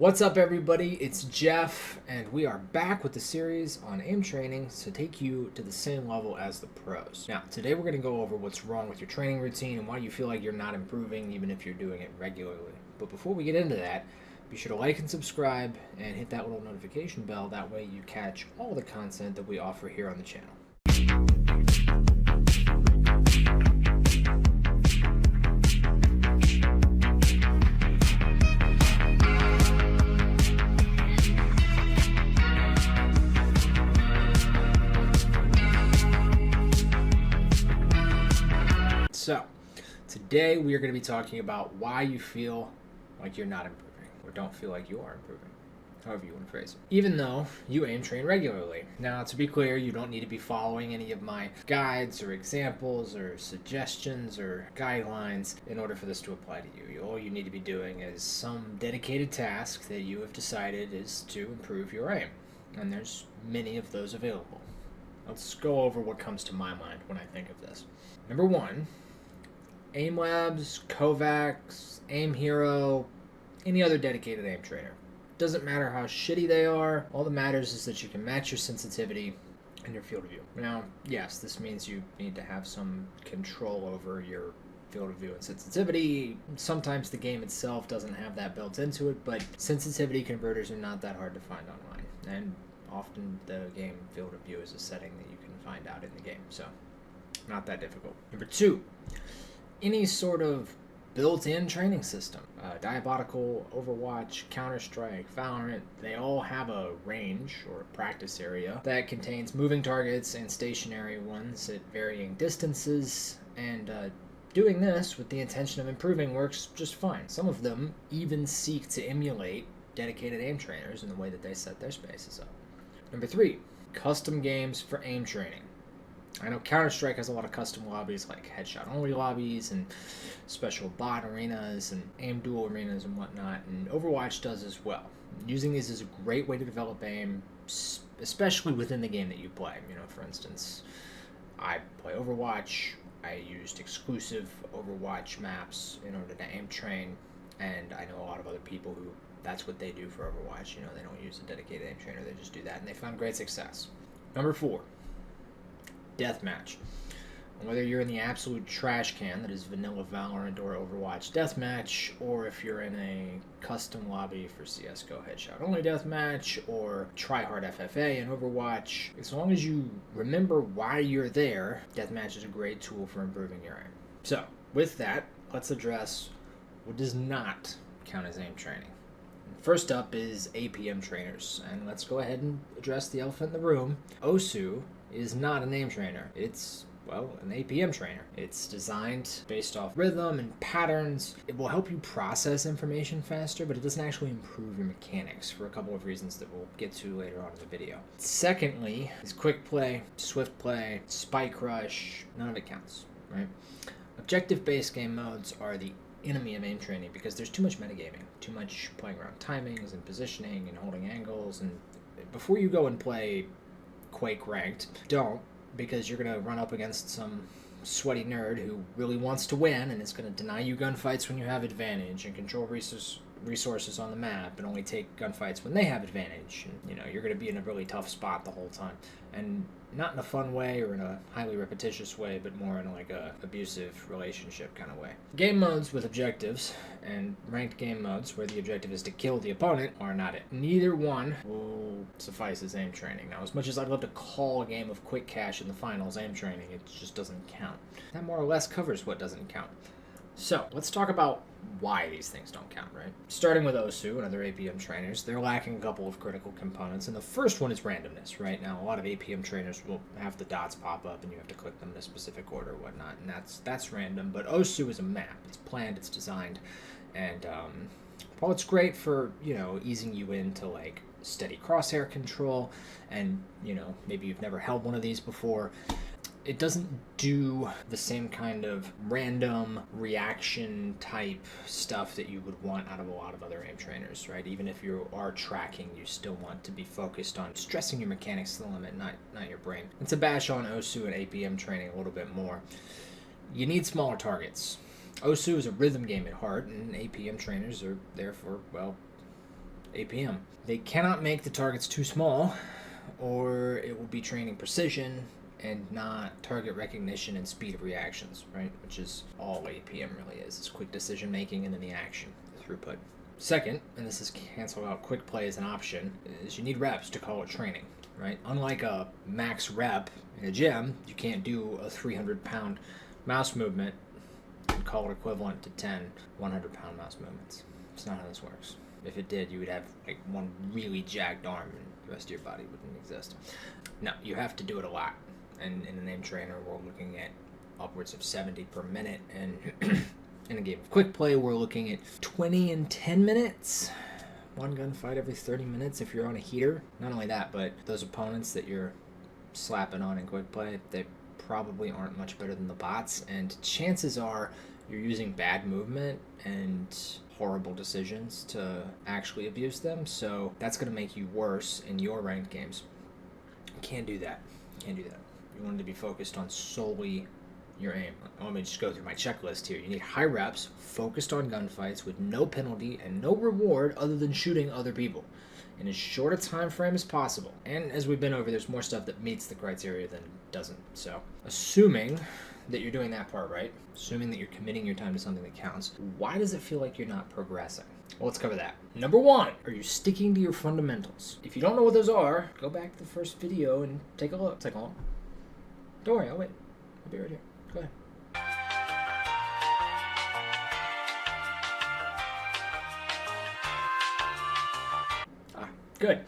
What's up, everybody? It's Jeff, and we are back with the series on aim training to take you to the same level as the pros. Now, today we're going to go over what's wrong with your training routine and why you feel like you're not improving even if you're doing it regularly. But before we get into that, be sure to like and subscribe and hit that little notification bell. That way you catch all the content that we offer here on the channel. So, today we are going to be talking about why you feel like you're not improving, or don't feel like you are improving, however you want to phrase it, even though you aim train regularly. Now, to be clear, you don't need to be following any of my guides or examples or suggestions or guidelines in order for this to apply to you. All you need to be doing is some dedicated task that you have decided is to improve your aim, and there's many of those available. Let's go over what comes to my mind when I think of this. Number one, Aim Labs, Kovacs, Aim Hero, any other dedicated aim trainer. Doesn't matter how shitty they are, all that matters is that you can match your sensitivity and your field of view. Now, yes, this means you need to have some control over your field of view and sensitivity. Sometimes the game itself doesn't have that built into it, but sensitivity converters are not that hard to find online. And often the game field of view is a setting that you can find out in the game, so not that difficult. Number two, any sort of built-in training system. Diabolical, Overwatch, Counter-Strike, Valorant, they all have a range or a practice area that contains moving targets and stationary ones at varying distances, and doing this with the intention of improving works just fine. Some of them even seek to emulate dedicated aim trainers in the way that they set their spaces up. Number three, custom games for aim training. I know Counter-Strike has a lot of custom lobbies like headshot-only lobbies and special bot arenas and aim duel arenas and whatnot, and Overwatch does as well. Using these is a great way to develop aim, especially within the game that you play. For instance, I play Overwatch. I used exclusive Overwatch maps in order to aim train, and I know a lot of other people who that's what they do for Overwatch. They don't use a dedicated aim trainer, they just do that, and they found great success. Number four, deathmatch. Whether you're in the absolute trash can that is vanilla Valorant or Overwatch deathmatch, or if you're in a custom lobby for CSGO headshot only deathmatch, or tryhard FFA in Overwatch, as long as you remember why you're there, deathmatch is a great tool for improving your aim. So, with that, let's address what does not count as aim training. First up is APM trainers, and let's go ahead and address the elephant in the room. OSU is not an aim trainer. It's, an APM trainer. It's designed based off rhythm and patterns. It will help you process information faster, but it doesn't actually improve your mechanics for a couple of reasons that we'll get to later on in the video. Secondly, is quick play, swift play, spike rush. None of it counts, right? Objective-based game modes are the enemy of aim training because there's too much metagaming, too much playing around timings and positioning and holding angles. And before you go and play Quake Ranked, don't, because you're going to run up against some sweaty nerd who really wants to win and is going to deny you gunfights when you have advantage and control resources on the map and only take gunfights when they have advantage. And, you're going to be in a really tough spot the whole time. And not in a fun way or in a highly repetitious way, but more in a abusive relationship kind of way. Game modes with objectives and ranked game modes where the objective is to kill the opponent are not it. Neither one will suffice as aim training. Now, as much as I'd love to call a game of Quick Cash in the finals aim training, it just doesn't count. That more or less covers what doesn't count. So, let's talk about why these things don't count, right? Starting with OSU and other APM trainers, they're lacking a couple of critical components, and the first one is randomness, right? Now, a lot of APM trainers will have the dots pop up, and you have to click them in a specific order or whatnot, and that's random, but OSU is a map. It's planned, it's designed, and while it's great for, easing you into, steady crosshair control, and, maybe you've never held one of these before, it doesn't do the same kind of random reaction type stuff that you would want out of a lot of other aim trainers, right? Even if you are tracking, you still want to be focused on stressing your mechanics to the limit, not your brain. And to bash on OSU and APM training a little bit more, you need smaller targets. OSU is a rhythm game at heart, and APM trainers are there for, APM. They cannot make the targets too small, or it will be training precision and not target recognition and speed of reactions, right? Which is all APM really is. It's quick decision making and then the action, the throughput. Second, and this is cancel out quick play as an option, is you need reps to call it training, right? Unlike a max rep in a gym, you can't do a 300-pound mouse movement and call it equivalent to 10 100-pound mouse movements. It's not how this works. If it did, you would have like one really jacked arm and the rest of your body wouldn't exist. No, you have to do it a lot. And in the name trainer, we're looking at upwards of 70 per minute. And in a game of quick play, we're looking at 20 and 10 minutes. One gunfight every 30 minutes if you're on a heater. Not only that, but those opponents that you're slapping on in quick play, they probably aren't much better than the bots. And chances are you're using bad movement and horrible decisions to actually abuse them. So that's going to make you worse in your ranked games. Can't do that. Can't do that. You want to be focused on solely your aim. Let me just go through my checklist here. You need high reps, focused on gunfights with no penalty and no reward other than shooting other people in as short a time frame as possible. And as we've been over, there's more stuff that meets the criteria than doesn't. So assuming that you're doing that part right, assuming that you're committing your time to something that counts, why does it feel like you're not progressing? Well, let's cover that. Number one, are you sticking to your fundamentals? If you don't know what those are, go back to the first video and take a look. Take a look. Don't worry, I'll wait. I'll be right here. Go ahead. Good.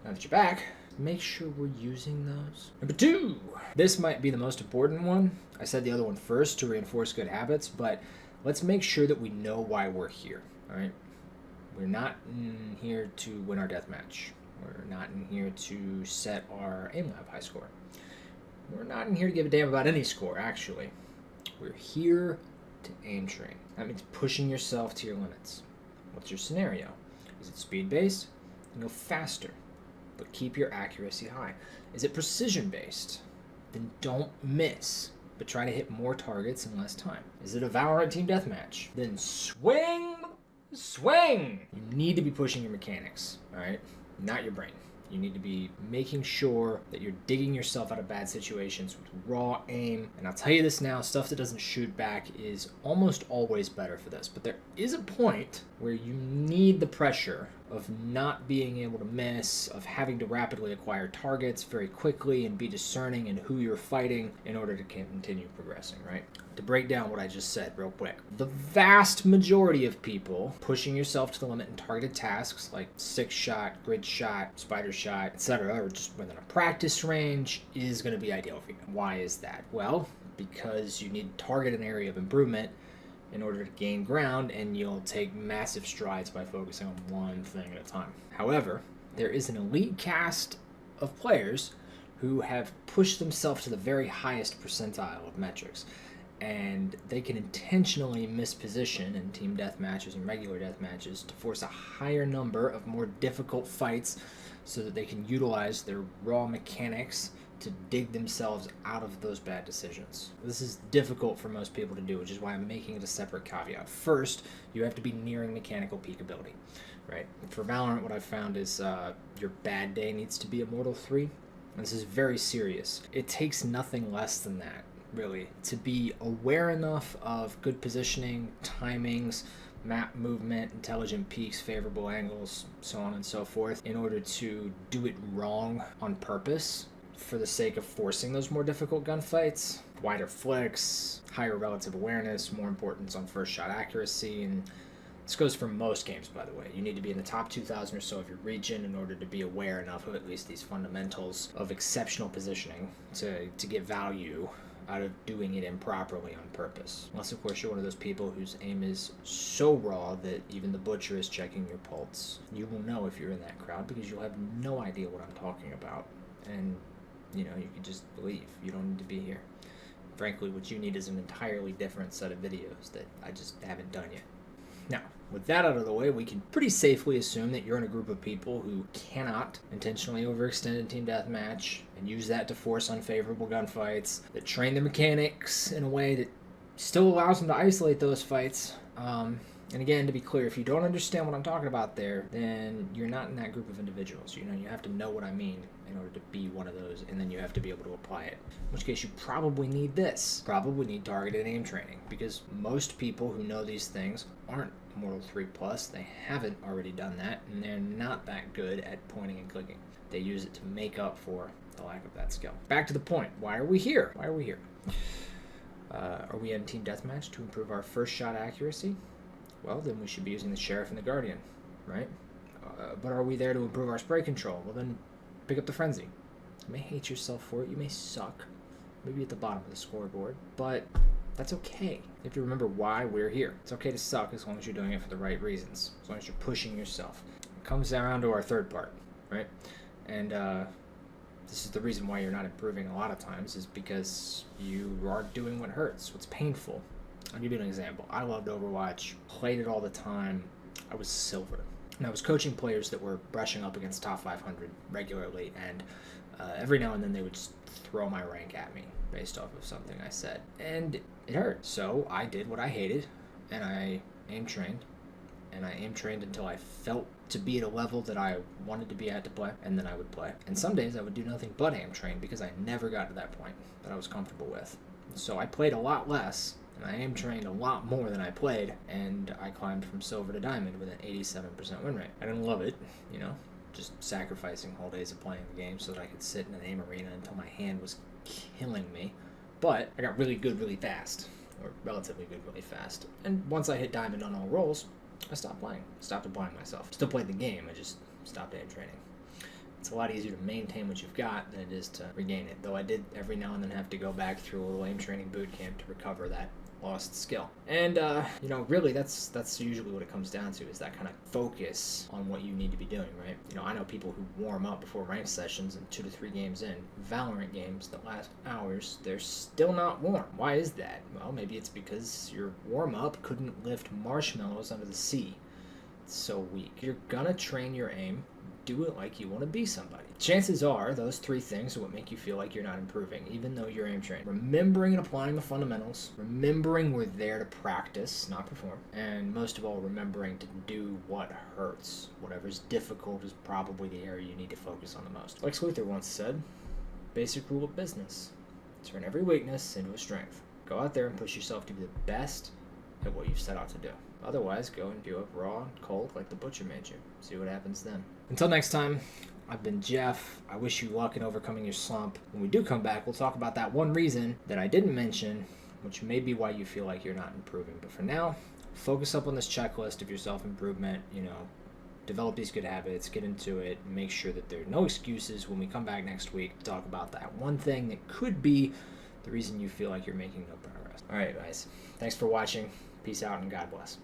Now that you're back, make sure we're using those. Number two, this might be the most important one. I said the other one first to reinforce good habits, but let's make sure that we know why we're here, all right? We're not in here to win our deathmatch. We're not in here to set our aim lab high score. We're not in here to give a damn about any score, actually. We're here to aim train. That means pushing yourself to your limits. What's your scenario? Is it speed-based? Then go faster, but keep your accuracy high. Is it precision-based? Then don't miss, but try to hit more targets in less time. Is it a Valorant team deathmatch? Then swing! You need to be pushing your mechanics, all right? Not your brain. You need to be making sure that you're digging yourself out of bad situations with raw aim. And I'll tell you this now, stuff that doesn't shoot back is almost always better for this. But there is a point where you need the pressure of not being able to miss, of having to rapidly acquire targets very quickly and be discerning in who you're fighting in order to continue progressing, right? To break down what I just said real quick, the vast majority of people pushing yourself to the limit in targeted tasks like 6-shot, grid shot, spider shot, etc., or just within a practice range is going to be ideal for you. Why is that? Well, because you need to target an area of improvement in order to gain ground, and you'll take massive strides by focusing on one thing at a time. However, there is an elite cast of players who have pushed themselves to the very highest percentile of metrics, and they can intentionally misposition in team deathmatches and regular deathmatches to force a higher number of more difficult fights so that they can utilize their raw mechanics to dig themselves out of those bad decisions. This is difficult for most people to do, which is why I'm making it a separate caveat. First, you have to be nearing mechanical peak ability, right? For Valorant, what I've found is your bad day needs to be Immortal 3. And this is very serious. It takes nothing less than that, really, to be aware enough of good positioning, timings, map movement, intelligent peaks, favorable angles, so on and so forth, in order to do it wrong on purpose for the sake of forcing those more difficult gunfights. Wider flicks, higher relative awareness, more importance on first shot accuracy, and this goes for most games, by the way. You need to be in the top 2,000 or so of your region in order to be aware enough of at least these fundamentals of exceptional positioning to get value out of doing it improperly on purpose. Unless, of course, you're one of those people whose aim is so raw that even the butcher is checking your pulse. You will know if you're in that crowd because you'll have no idea what I'm talking about. And you can just leave. You don't need to be here. Frankly, what you need is an entirely different set of videos that I just haven't done yet. Now, with that out of the way, we can pretty safely assume that you're in a group of people who cannot intentionally overextend a team deathmatch and use that to force unfavorable gunfights, that train their mechanics in a way that still allows them to isolate those fights, And again, to be clear, if you don't understand what I'm talking about there, then you're not in that group of individuals. You have to know what I mean in order to be one of those, and then you have to be able to apply it. In which case, you probably need this. Probably need targeted aim training, because most people who know these things aren't Mortal 3 Plus. They haven't already done that, and they're not that good at pointing and clicking. They use it to make up for the lack of that skill. Back to the point. Why are we here? Are we in Team Deathmatch to improve our first shot accuracy? Well, then we should be using the Sheriff and the Guardian, right? But are we there to improve our spray control? Well, then pick up the Frenzy. You may hate yourself for it. You may suck. Maybe at the bottom of the scoreboard. But that's okay. You have to remember why we're here. It's okay to suck as long as you're doing it for the right reasons. As long as you're pushing yourself. It comes down to our third part, right? And this is the reason why you're not improving a lot of times, is because you are doing what hurts, what's painful. I'll give you an example. I loved Overwatch, played it all the time. I was silver. And I was coaching players that were brushing up against top 500 regularly, and every now and then they would just throw my rank at me based off of something I said. And it hurt. So I did what I hated, and I aim trained. And I aim trained until I felt to be at a level that I wanted to be at to play, and then I would play. And some days I would do nothing but aim train because I never got to that point that I was comfortable with. So I played a lot less, and I aim trained a lot more than I played, and I climbed from silver to diamond with an 87% win rate. I didn't love it, just sacrificing whole days of playing the game so that I could sit in an aim arena until my hand was killing me. But I got really good really fast, or relatively good really fast. And once I hit diamond on all rolls, I stopped playing. Stopped applying myself. Still played the game, I just stopped aim training. It's a lot easier to maintain what you've got than it is to regain it, though I did every now and then have to go back through a little aim training boot camp to recover that lost skill. And really that's usually what it comes down to, is that kind of focus on what you need to be doing, right? I know people who warm up before ranked sessions, and 2 to 3 games in, Valorant games that last hours, they're still not warm. Why is that? Well, maybe it's because your warm up couldn't lift marshmallows under the sea. It's so weak. If you're gonna train your aim, do it like you want to be somebody. Chances are those 3 things are what make you feel like you're not improving, even though you're aim trained. Remembering and applying the fundamentals, remembering we're there to practice, not perform, and most of all, remembering to do what hurts. Whatever's difficult is probably the area you need to focus on the most. Lex Luthor once said, basic rule of business: turn every weakness into a strength. Go out there and push yourself to be the best at what you've set out to do. Otherwise, go and do it raw and cold like the butcher made you. See what happens then. Until next time, I've been Jeff. I wish you luck in overcoming your slump. When we do come back, we'll talk about that one reason that I didn't mention, which may be why you feel like you're not improving. But for now, focus up on this checklist of your self-improvement. Develop these good habits, get into it, and make sure that there are no excuses when we come back next week to talk about that one thing that could be the reason you feel like you're making no progress. All right, guys. Thanks for watching. Peace out and God bless.